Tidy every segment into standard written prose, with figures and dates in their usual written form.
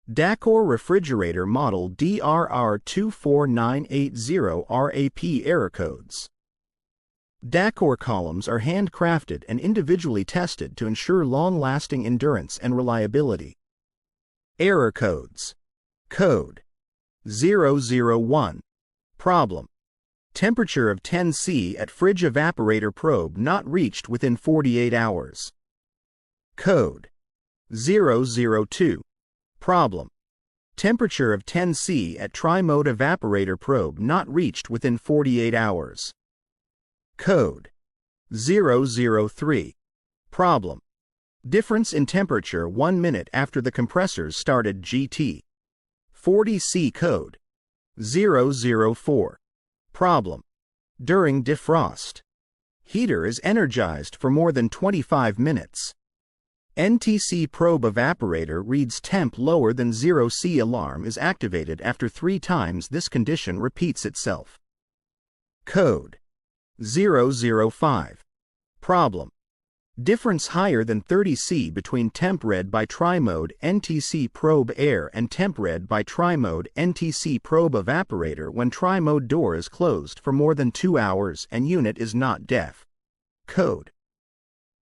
Dacor refrigerator model DRR24980RAP error codes. Dacor columns are handcrafted and individually tested to ensure long-lasting endurance and reliability. Error codes. Code 001. Problem. Temperature of 10°C at fridge evaporator probe not reached within 48 hours. Code 002. Problem. Temperature of 10°C at tri-mode evaporator probe not reached within 48 hours. Code 003. Problem. Difference in temperature 1 minute after the compressors started GT. 40°C. Code 004. Problem. During defrost. Heater is energized for more than 25 minutes. NTC probe evaporator reads temp lower than 0°C. Alarm is activated after 3 times this condition repeats itself. Code 005. Problem. Difference higher than 30°C between temp read by tri-mode NTC probe air and temp read by tri-mode NTC probe evaporator when tri-mode door is closed for more than 2 hours and unit is not def. Code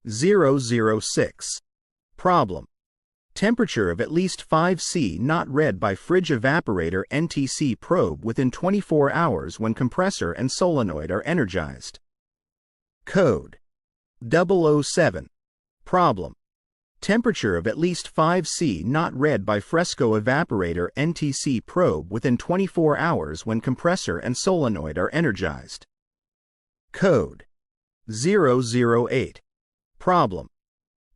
006. Problem. Temperature of at least 5°C not read by fridge evaporator NTC probe within 24 hours when compressor and solenoid are energized. Code 007. Problem. Temperature of at least 5°C not read by fresco evaporator NTC probe within 24 hours when compressor and solenoid are energized. Code 008. Problem.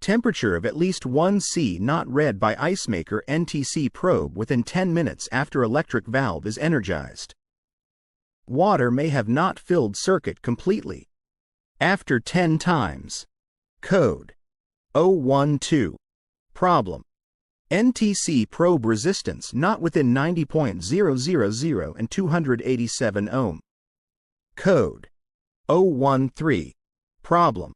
Temperature of at least 1°C not read by icemaker NTC probe within 10 minutes after electric valve is energized. Water may have not filled circuit completely. After 10 times. Code 012. Problem. NTC probe resistance not within 90.000 and 287 ohm. Code 013. Problem.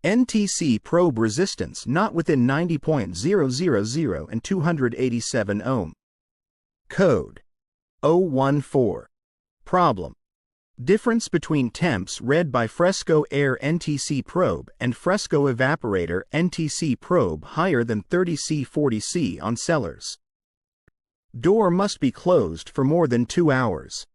NTC probe resistance not within 90.000 and 287 ohm. Code 014. Problem. Difference between temps read by fresco air NTC probe and fresco evaporator NTC probe higher than 30°C 40°C on cellars. Door must be closed for more than 2 hours.